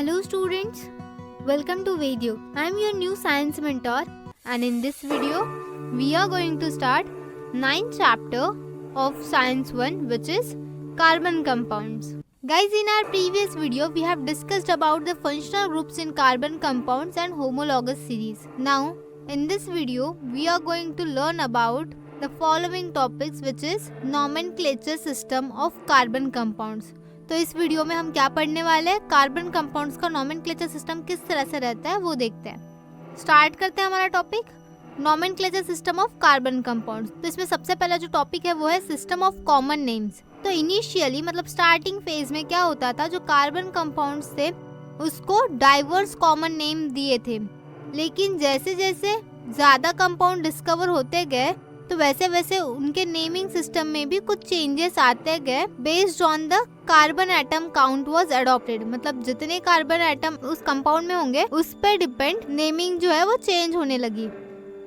Hello students, welcome to Video. I am your new science mentor and in this video we are going to start 9th chapter of Science 1 which is carbon compounds. Guys, in our previous video we have discussed about the functional groups in carbon compounds and homologous series. Now in this video we are going to learn about the following topics which is nomenclature system of carbon compounds. तो इस video में हम क्या पढ़ने वाले हैं, carbon compounds का nomenclature system किस तरह से रहता है वो देखते हैं। स्टार्ट करते हैं हमारा topic nomenclature system of carbon compounds. तो इसमें सबसे पहला जो टॉपिक है वो है सिस्टम ऑफ कॉमन नेम्स। तो इनिशियली मतलब स्टार्टिंग फेज में क्या होता था, जो कार्बन कंपाउंड्स थे उसको डाइवर्स कॉमन नेम दिए थे, लेकिन जैसे जैसे ज़्यादा कंपाउंड डिस्कवर होते गए तो वैसे वैसे उनके नेमिंग सिस्टम में भी कुछ चेंजेस आते गए based on the carbon atom count was adopted. मतलब जितने कार्बन एटम उस कंपाउंड में होंगे उस पर डिपेंड नेमिंग जो है वो चेंज होने लगी।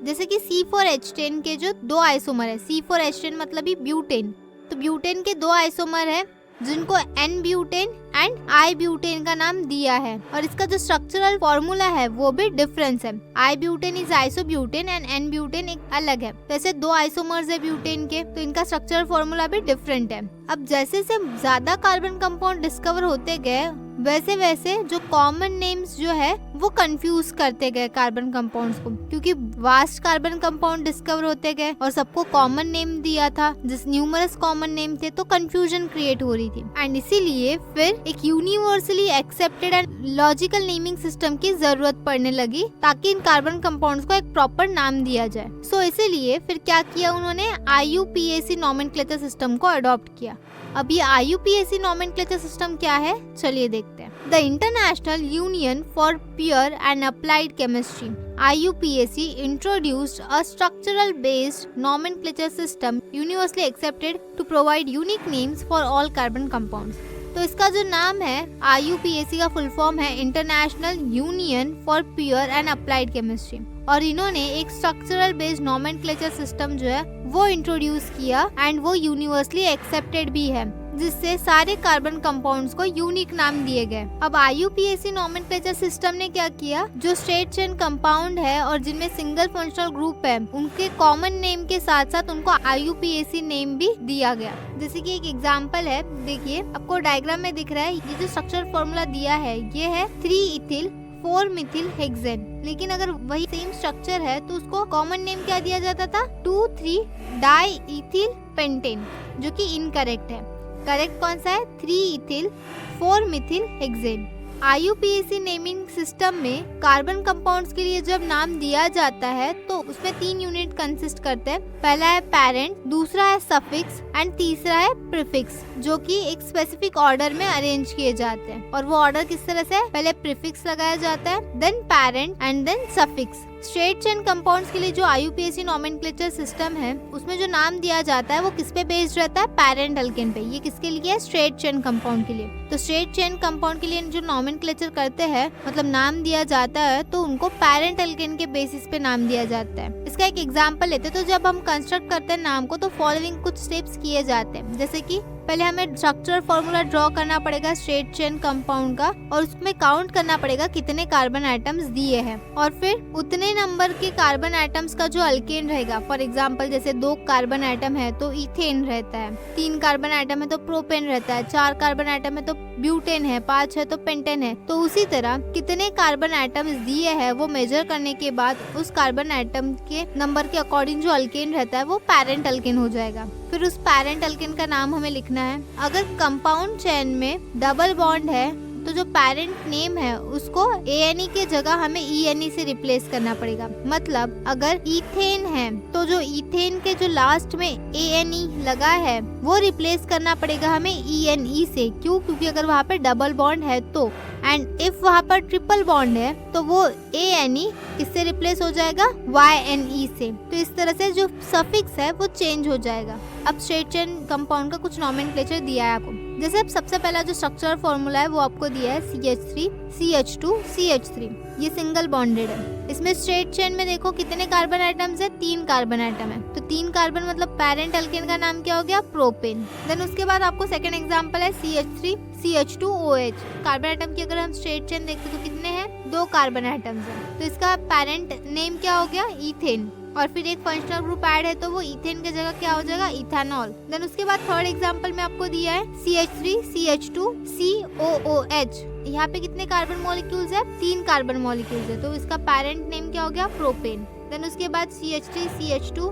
जैसे कि C4H10 के जो दो आइसोमर है, C4H10 मतलब ही ब्यूटेन, तो ब्यूटेन के दो आइसोमर है जिनको N butane and I butane का नाम दिया है, और इसका जो स्ट्रक्चरल फॉर्मूला है वो भी डिफरेंस है। I butane is isobutane and N butane एक अलग है। वैसे दो आइसोमर्स है ब्यूटेन के, तो इनका स्ट्रक्चरल फॉर्मूला भी डिफरेंट है। अब जैसे से ज्यादा कार्बन कंपाउंड डिस्कवर होते गए वैसे वैसे जो कॉमन नेम्स जो है वो कंफ्यूज करते गए कार्बन कंपाउंड्स को, क्योंकि वास्ट कार्बन कंपाउंड डिस्कवर होते गए और सबको कॉमन नेम दिया था, जिस न्यूमरस कॉमन नेम थे, तो कंफ्यूजन क्रिएट हो रही थी। एंड इसीलिए फिर एक universally accepted and logical naming system की जरूरत पड़ने लगी ताकि इन कार्बन कंपाउंड्स को एक प्रॉपर नाम दिया जाए। सो इसीलिए फिर क्या किया उन्होंने, IUPAC नोमेनक्लेचर सिस्टम को अडॉप्ट किया। अब ये IUPAC नोमेनक्लेचर सिस्टम क्या है, चलिए देखते हैं। The international union for pure and applied chemistry IUPAC introduced a structural based nomenclature system universally accepted to provide unique names for all carbon compounds. तो इसका जो नाम है IUPAC का फुल फॉर्म है international union for pure and applied chemistry, और इन्होंने एक स्ट्रक्चरल बेस्ड नोमेनक्लेचर सिस्टम जो है वो इंट्रोड्यूस किया एंड वो यूनिवर्सली एक्सेप्टेड भी है, जिससे सारे कार्बन कंपाउंड्स को यूनिक नाम दिए गए। अब IUPAC नोमेनक्लेचर सिस्टम ने क्या किया, जो स्ट्रेट चेन कंपाउंड है और जिनमें सिंगल फंक्शनल ग्रुप है उनके कॉमन नेम के साथ साथ उनको IUPAC नेम भी दिया गया। जैसे कि एक एग्जांपल है, देखिए आपको डायग्राम में दिख रहा है, ये जो स्ट्रक्चरल फॉर्मूला दिया है ये है 3 ethyl 4 methyl हेक्सेन, लेकिन अगर वही सेम स्ट्रक्चर है तो उसको कॉमन नेम क्या दिया जाता था, 2,3 डाईइथिल पेंटेन, जो कि इनकरेक्ट है। करेक्ट कौन सा है, 3 ethyl 4 methyl hexane. IUPAC naming system में कार्बन कंपाउंड्स के लिए जब नाम दिया जाता है तो उसमें 3 यूनिट कंसिस्ट करते हैं। पहला है पेरेंट, दूसरा है सफिक्स एंड तीसरा है प्रीफिक्स, जो कि एक स्पेसिफिक ऑर्डर में अरेंज किए जाते हैं। और वो ऑर्डर किस तरह से, पहले प्रीफिक्स लगाया जाता है, then parent and then suffix. Straight chain compounds के लिए जो IUPAC नोमेनक्लेचर सिस्टम है उसमें जो नाम दिया जाता है वो किस पे बेस्ड रहता है, पेरेंट अल्केन पे। ये किसके लिए है, स्ट्रेट चेन कंपाउंड के लिए। तो स्ट्रेट चेन कंपाउंड के लिए जो नोमेनक्लेचर करते हैं मतलब नाम दिया जाता है तो उनको पेरेंट अल्केन के बेसिस पे नाम दिया जाता है। इसका एक एग्जांपल लेते हैं, तो जब हम कंस्ट्रक्ट करते हैं नाम को तो फॉलोइंग कुछ स्टेप्स किए जाते हैं। जैसे कि पहले हमें स्ट्रक्चरल फॉर्मूला ड्रॉ करना पड़ेगा स्ट्रेट चेन कंपाउंड का, और उसमें काउंट करना पड़ेगा कितने कार्बन एटम्स दिए हैं, और फिर उतने नंबर के कार्बन एटम्स का जो अल्केन रहेगा। फॉर एग्जांपल जैसे 2 कार्बन एटम है तो इथेन रहता है, 3 कार्बन एटम है तो प्रोपेन रहता है, 4 कार्बन एटम है तो ब्यूटेन है, 5 है तो पेंटेन है। तो उसी तरह कितने कार्बन एटम्स दिए हैं वो मेजर करने के बाद उस कार्बन एटम के नंबर के अकॉर्डिंग जो अल्केन रहता है वो पेरेंट अल्केन हो जाएगा। फिर उस पेरेंट अल्केन का नाम हमें लिखना है। अगर कंपाउंड चेन में डबल बॉन्ड है तो जो पेरेंट नेम है उसको ANE के जगह हमें ENE से रिप्लेस करना पड़ेगा। मतलब अगर इथेन है तो जो इथेन के जो लास्ट में ANE लगा है वो रिप्लेस करना पड़ेगा हमें ENE से। क्यों, क्योंकि अगर वहाँ पे डबल बॉन्ड है तो, एंड इफ वहाँ पर ट्रिपल बॉन्ड है तो वो ANE किससे रिप्लेस हो जाएगा, YNE से। तो इस तरह से जो सफिक्स है वो चेंज हो जाएगा। अब स्ट्रेट चेन कंपाउंड का कुछ नोमेनक्लेचर दिया है आपको। जैसे अब सबसे पहला जो स्ट्रक्चरल फॉर्मूला है वो आपको दिया है CH3 CH2 CH3, ये सिंगल बॉन्डेड है। इसमें स्ट्रेट चेन में देखो कितने कार्बन आइटम्स है, 3 कार्बन आइटम है। तो 3 कार्बन मतलब पेरेंट अल्केन का नाम क्या हो गया, प्रोपेन। देन उसके बाद आपको सेकंड एग्जांपल है CH3 CH2OH। कार्बन आइटम की अगर हम स्ट्रेट चेन देखते तो कितने हैं, 2 कार्बन आइटम्स हैं। तो इसका पेरेंट नेम क्या हो गया, ईथेन। और फिर एक फंक्शनल ग्रुप ऐड है तो वो ईथेन की जगह क्या हो जाएगा, इथेनॉल। देन उसके बाद थर्ड एग्जांपल में आपको दिया है CH3 CH2 COOH। यहाँ पे कितने कार्बन मॉलिक्यूल्स है, 3 कार्बन मॉलिक्यूल्स है। तो इसका पेरेंट नेम क्या हो गया, प्रोपेन। देन उसके बाद CH3 CH2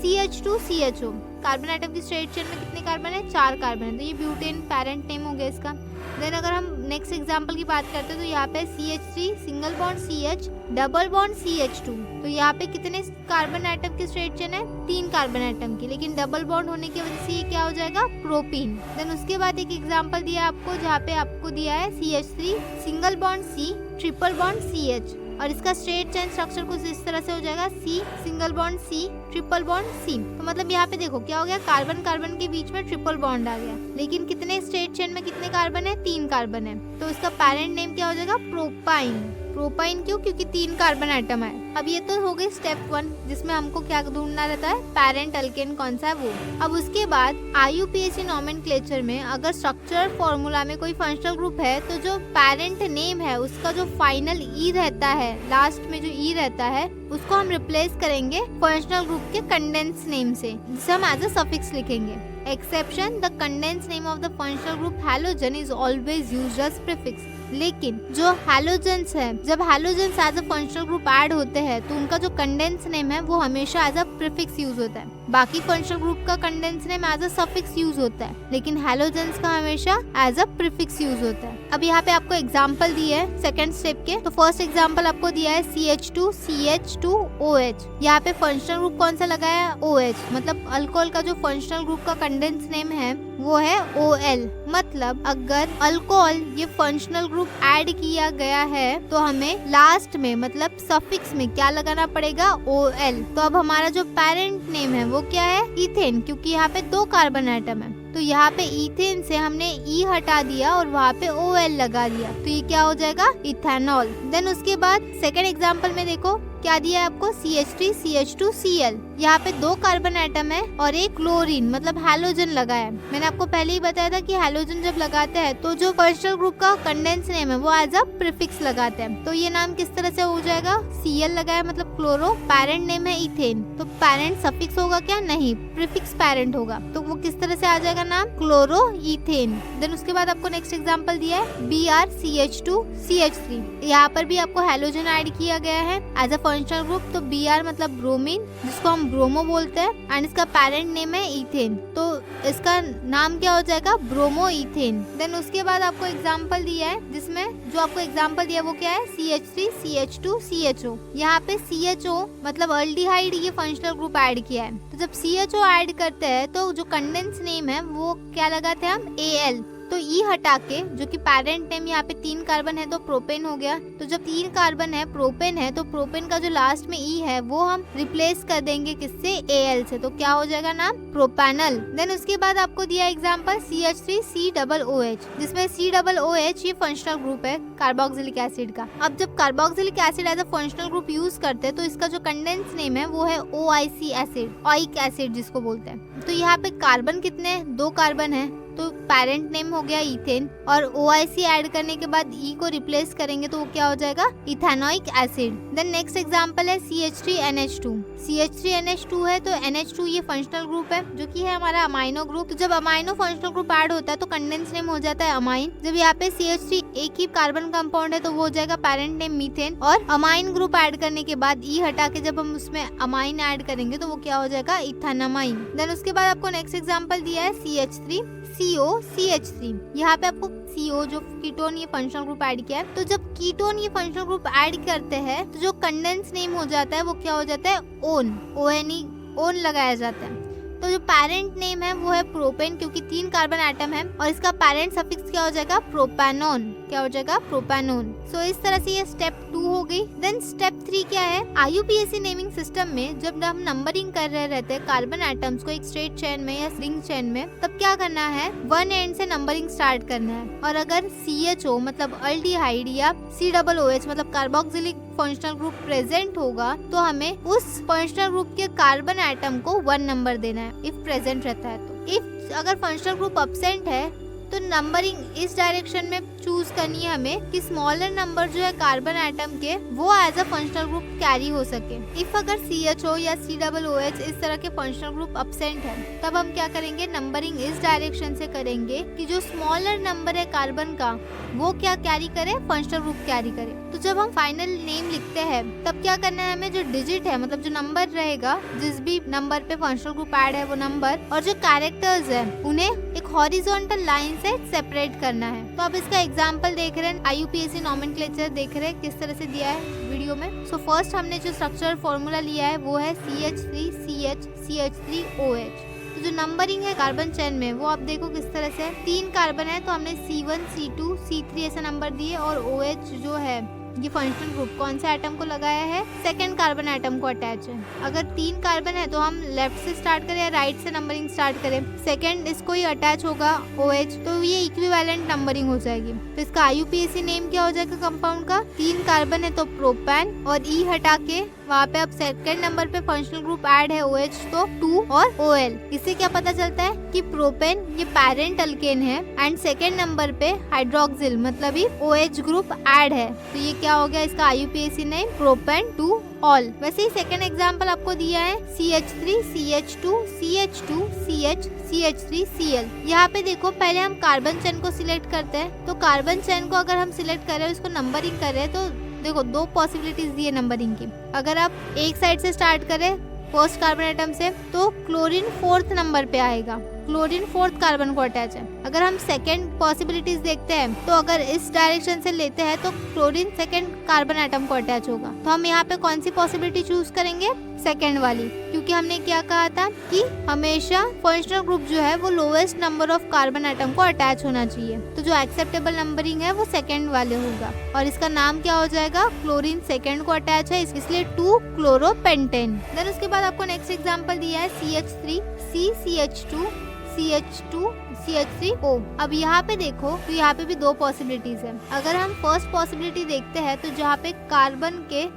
CH2 CHO। Carbon atom की स्ट्रेट चेन में कितने कार्बन है, 4 कार्बन है। तो ये ब्यूटेन पेरेंट नेम हो गया इसका। देन अगर हम नेक्स्ट एग्जांपल की बात करते हैं तो यहाँ पे CH3 single bond CH double bond CH2। तो यहाँ पे कितने कार्बन आइटम की स्ट्रेट चेन है, 3 कार्बन आइटम की, लेकिन डबल बॉन्ड होने की वजह से ये क्या हो जाएगा, प्रोपीन। देन उसके बाद एक एग्जांपल दिया है आपको जहाँ पे आपको दिया है CH3 single bond C triple bond CH। और इसका स्ट्रेट चेन स्ट्रक्चर कुछ इस तरह से हो जाएगा, C single bond C triple bond C। तो मतलब यहाँ पे देखो क्या हो गया, कार्बन कार्बन के बीच में ट्रिपल बॉन्ड आ गया, लेकिन कितने स्ट्रेट चेन में कितने कार्बन है, 3 कार्बन है। तो इसका पेरेंट नेम क्या हो जाएगा, प्रोपाइन। प्रोपाइन क्यों, क्योंकि 3 कार्बन आइटम है। अब ये तो हो गई स्टेप 1 जिसमें हमको क्या ढूंढना रहता है, पेरेंट अल्केन कौन सा है वो। अब उसके बाद IUPAC नोमेनक्लेचर में अगर स्ट्रक्चरल फॉर्मूला में कोई फंक्शनल ग्रुप है तो जो पेरेंट नेम है उसका जो फाइनल ई रहता है, लास्ट में जो ई रहता है उसको हम रिप्लेस करेंगे फंक्शनल ग्रुप के कंडेंस नेम से, जिसे हम एज अ सफिक्स लिखेंगे। Exception, the condense name of the functional group halogen is always used as prefix. लेकिन जो हैलोजेंस है, जब halogens as a functional group add होते हैं तो उनका जो कंडेंस नेम है वो हमेशा एज अ प्रीफिक्स यूज होता है। बाकी फंक्शनल ग्रुप का condense name as a suffix use होता है, लेकिन हैलोजेंस का हमेशा एज अ प्रीफिक्स यूज होता है। अब यहाँ पे आपको एग्जांपल दिए है सेकंड स्टेप के। तो फर्स्ट एग्जांपल आपको दिया है CH2 CH2OH। यहाँ पे फंक्शनल ग्रुप कौन सा लगा है, OH। मतलब अल्कोहल का जो फंक्शनल ग्रुप का कंडेंस नेम है वो है OL। मतलब अगर अल्कोहल ये फंक्शनल ग्रुप ऐड किया गया है तो हमें लास्ट में मतलब सफिक्स में क्या लगाना पड़ेगा, OL। तो अब हमारा जो पेरेंट नेम है वो क्या है, इथेन, क्योंकि यहाँ पे 2 कार्बन आइटम है। तो यहाँ पे इथेन से हमने ई हटा दिया और वहाँ पे OL लगा दिया, तो ये क्या हो जाएगा, इथेनॉल। देन उसके बाद सेकेंड एग्जाम्पल में देखो क्या दिया है आपको, CH3 CH2Cl। यहाँ पे 2 कार्बन आइटम है और एक क्लोरीन मतलब हैलोजन लगा है। मैंने आपको पहले ही बताया था कि हैलोजन जब लगाते हैं तो जो फंक्शनल ग्रुप का कंडेंस नेम है वो एज अ प्रीफिक्स लगाते हैं। तो ये नाम किस तरह से हो जाएगा, Cl लगाया मतलब क्लोरो, पेरेंट नेम है इथेन, तो पेरेंट सफिक्स होगा क्या, नहीं, प्रीफिक्स पेरेंट होगा। तो वो किस तरह से आ जाएगा नाम, क्लोरो इथेन। देन उसके बाद आपको नेक्स्ट एग्जाम्पल दिया है BrCH2CH3। यहाँ पर भी आपको हैलोजन ऐड किया गया है एज अ फंक्शनल ग्रुप। तो Br मतलब ब्रोमीन, जिसको हम ब्रोमो बोलते हैं, एंड इसका पेरेंट नेम है इथेन, तो इसका नाम क्या हो जाएगा, ब्रोमो इथेन। देन उसके बाद आपको एग्जांपल दिया है जिसमें जो आपको एग्जांपल दिया वो क्या है, CH3 CH2CHO। यहाँ पे CHO मतलब अल्डिहाइड ये फंक्शनल ग्रुप ऐड किया है। तो जब CHO ऐड करते हैं तो जो कंडेंस नेम है वो क्या लगाते हैं हम, AL। तो ई हटा के, जो कि पेरेंट नेम यहाँ पे 3 कार्बन है तो प्रोपेन हो गया। तो जब 3 कार्बन है, प्रोपेन है, तो प्रोपेन का जो लास्ट में ई है वो हम रिप्लेस कर देंगे किससे, AL से। तो क्या हो जाएगा नाम, प्रोपेनल। देन उसके बाद आपको दिया एग्जांपल CH3 COOH, जिसमें COOH ये फंक्शनल ग्रुप है कार्बोक्सिलिक एसिड का। अब जब carboxylic acid as a functional group use करते हैं तो इसका जो कंडेंस नेम है वो है OIC एसिड, ओइक एसिड जिसको बोलते हैं। तो यहाँ पे कार्बन कितने हैं, 2 कार्बन है, तो पेरेंट नेम हो गया इथेन, और OIC ऐड करने के बाद ई को रिप्लेस करेंगे तो वो क्या हो जाएगा, ethanoic acid. Then next example है CH3NH2। CH3NH2 है तो NH2 ये फंक्शनल ग्रुप है जो कि है हमारा अमाइनो ग्रुप। तो जब अमाइनो फंक्शनल ग्रुप ऐड होता है तो कंडेंस नेम हो जाता है अमाइन। जब यहाँ पे CH3 एक ही कार्बन कंपाउंड है तो वो हो जाएगा पेरेंट नेम मीथेन, और अमाइन ग्रुप ऐड करने के बाद ई हटा के जब हम उसमें अमाइन ऐड करेंगे तो वो क्या हो जाएगा, इथेनामाइन। देन उसके बाद आपको नेक्स्ट एग्जांपल दिया है CH3 COCH3। यहाँ पे आपको CO जो कीटोन ये फंक्शनल ग्रुप ऐड किया है। तो जब कीटोन ये फंक्शनल ग्रुप ऐड करते हैं तो जो कंडेंस नेम हो जाता है वो क्या हो जाता है, ओन, ONE, ओन लगाया जाता है। तो जो पेरेंट नेम है वो है प्रोपेन, क्योंकि 3 कार्बन एटम है, और इसका पेरेंट सफिक्स क्या हो जाएगा, प्रोपेनोन। क्या हो जाएगा, प्रोपेनोन। सो इस तरह से ये स्टेप 2 2 हो गई। देन स्टेप 3 क्या है, IUPAC नेमिंग सिस्टम में जब हम नंबरिंग कर रहे रहते हैं कार्बन एटम्स को एक स्ट्रेट चेन में या रिंग चेन में, तब क्या करना है, 1 एंड से नंबरिंग स्टार्ट करना है। और अगर CHO मतलब अल्डिहाइड या COOH मतलब कार्बोक्सिलिक फंक्शनल ग्रुप प्रेजेंट होगा तो हमें उस फंक्शनल ग्रुप के कार्बन एटम को 1 नंबर देना है इफ प्रेजेंट रहता है तो। इफ अगर फंक्शनल ग्रुप अब्सेंट है तो नंबरिंग इस डायरेक्शन में चूज करनी है हमें कि स्मॉलर नंबर जो है कार्बन एटम के वो as a functional group carry हो सके। इफ अगर CHO या COOH इस तरह के फंक्शनल ग्रुप अब्सेंट है तब हम क्या करेंगे, नंबरिंग इस डायरेक्शन से करेंगे कि जो स्मॉलर नंबर है कार्बन का वो क्या कैरी करे, फंक्शनल ग्रुप कैरी करे। तो जब हम फाइनल नेम लिखते हैं तब क्या करना है, हमें जो डिजिट है मतलब जो नंबर रहेगा, जिस भी नंबर पे फंक्शनल ग्रुप ऐड है वो नंबर और जो कैरेक्टर्स है उन्हें एक हॉरिजॉन्टल लाइन से सेपरेट करना है। तो अब इसका एग्जांपल देख रहे हैं, IUPAC नोमेनक्लेचर देख रहे हैं किस तरह से दिया है वीडियो में। सो फर्स्ट हमने जो स्ट्रक्चर फॉर्मूला लिया है वो है CH3CH CH3OH। तो जो नंबरिंग है कार्बन चेन में वो आप देखो किस तरह से 3 कार्बन है तो हमने C1 C2 C3 ऐसा नंबर दिए और OH जो है ये फंक्शनल ग्रुप कौन से एटम को लगाया है, सेकंड कार्बन एटम को अटैच है। अगर 3 कार्बन है तो हम लेफ्ट से स्टार्ट करें या राइट से नंबरिंग स्टार्ट करें, सेकंड इसको ही अटैच होगा OH तो ये इक्विवेलेंट नंबरिंग हो जाएगी। तो इसका IUPAC नेम क्या हो जाएगा कंपाउंड का, 3 कार्बन है तो प्रोपेन और E हटा के वहाँ पे अब सेकंड नंबर पे फंक्शनल ग्रुप ऐड है OH तो 2 और OL। इससे क्या पता चलता है कि प्रोपेन ये पैरेंट अल्केन है एंड सेकंड नंबर पे हाइड्रोक्सिल मतलब ही OH ग्रुप ऐड है। तो ये क्या हो गया इसका IUPAC नेम, प्रोपेन 2 ऑल। वैसे ही सेकंड एग्जांपल आपको दिया है CH3 CH2 CH2 CH CH3 Cl। यहाँ पे देखो पहले हम कार्बन चेन को सिलेक्ट करते हैं। तो कार्बन चेन को अगर हम सिलेक्ट कर रहे हैं उसको नंबरिंग कर रहे हैं तो देखो 2 पॉसिबिलिटीज दी है नंबरिंग की। अगर आप एक साइड से स्टार्ट करें फर्स्ट कार्बन एटम से तो क्लोरीन 4th नंबर पे आएगा, क्लोरीन 4th कार्बन को अटैच है। अगर हम सेकंड पॉसिबिलिटीज देखते हैं तो अगर इस डायरेक्शन से लेते हैं तो क्लोरीन सेकंड कार्बन एटम को अटैच होगा। तो हम यहाँ पे कौन सी पॉसिबिलिटी चूज करेंगे, सेकंड वाली, क्योंकि हमने क्या कहा था कि हमेशा फंक्शनल ग्रुप जो है वो lowest number of carbon atom को अटैच होना चाहिए। तो जो एक्सेप्टेबल नंबरिंग है वो सेकंड वाले होगा और इसका नाम क्या हो जाएगा, क्लोरीन सेकंड को अटैच है इसलिए 2 क्लोरोपेंटेन। देन उसके बाद आपको नेक्स्ट एग्जांपल दिया है CH3 CCH2 CH2 CH3O। अब यहाँ पे देखो तो यहाँ पे भी 2 पॉसिबिलिटीज है। अगर हम फर्स्ट पॉसिबिलिटी देखते हैं तो जहाँ पे कार्बन के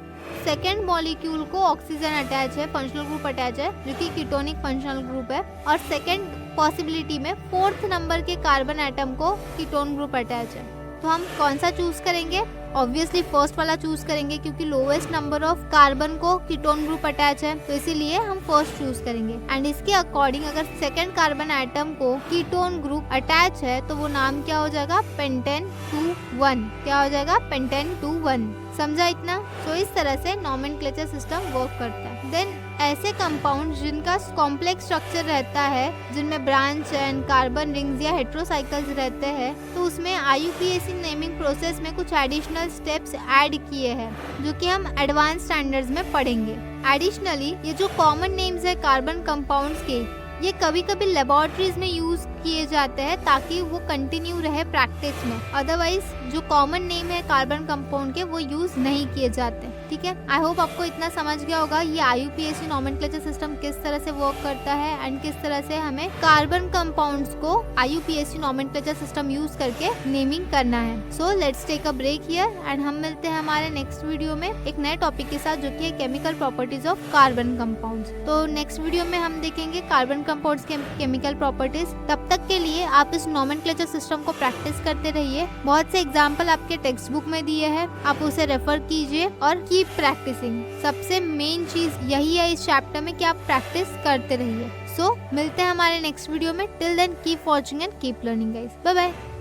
सेकेंड मॉलिक्यूल को ऑक्सीजन अटैच है, फंक्शनल ग्रुप अटैच है जो कि कीटोनिक फंक्शनल ग्रुप है और सेकेंड पॉसिबिलिटी में 4th नंबर के कार्बन एटम को कीटोन ग्रुप अटैच है। तो हम कौन सा चूज करेंगे, ऑब्वियसली फर्स्ट वाला चूज करेंगे क्योंकि लोवेस्ट नंबर ऑफ कार्बन को कीटोन ग्रुप अटैच है तो इसीलिए हम फर्स्ट चूज करेंगे। एंड इसके अकॉर्डिंग अगर सेकंड कार्बन एटम को कीटोन ग्रुप अटैच है तो वो नाम क्या हो जाएगा, पेंटेन 2,1। क्या हो जाएगा, पेंटेन 2,1। समझा इतना? तो इस तरह से नोमेनक्लेचर सिस्टम वर्क करता है। देन ऐसे कंपाउंड जिनका कॉम्प्लेक्स स्ट्रक्चर रहता है, जिनमें ब्रांच एंड कार्बन रिंग्स या हेट्रोसाइकल्स रहते हैं, तो उसमें IUPAC नेमिंग प्रोसेस में कुछ एडिशनल स्टेप्स ऐड किए हैं जो कि हम एडवांस स्टैंडर्ड्स में पढ़ेंगे। एडिशनली ये जो कॉमन नेम्स है कार्बन कंपाउंड्स के, ये कभी कभी लेबोरेटरीज में यूज किए जाते हैं ताकि वो कंटिन्यू रहे प्रैक्टिस में। अदरवाइज जो कॉमन नेम है कार्बन कंपाउंड के वो यूज नहीं किए जाते। ठीक है, आई होप आपको इतना समझ गया होगा ये IUPAC नोमेनक्लेचर सिस्टम किस तरह से वर्क करता है एंड किस तरह से हमें कार्बन कंपाउंड्स को IUPAC नोमेनक्लेचर सिस्टम यूज करके नेमिंग करना है। So let's take a break here and हम मिलते हैं हमारे नेक्स्ट वीडियो में एक नए टॉपिक के साथ जो कि है chemical properties of carbon compounds. तो नेक्स्ट वीडियो में हम देखेंगे कार्बन कंपाउंड्स के केमिकल प्रॉपर्टीज। तब तक के लिए आप इस नोमेनक्लेचर सिस्टम को प्रैक्टिस करते रहिए। बहुत से एग्जाम्पल आपके टेक्स्ट बुक में दिए हैं, आप उसे रेफर कीजिए और कीप प्रैक्टिसिंग। सबसे मेन चीज यही है इस चैप्टर में कि आप प्रैक्टिस करते रहिए। सो मिलते हैं हमारे नेक्स्ट वीडियो में। Till then keep watching and keep learning guys. Bye bye.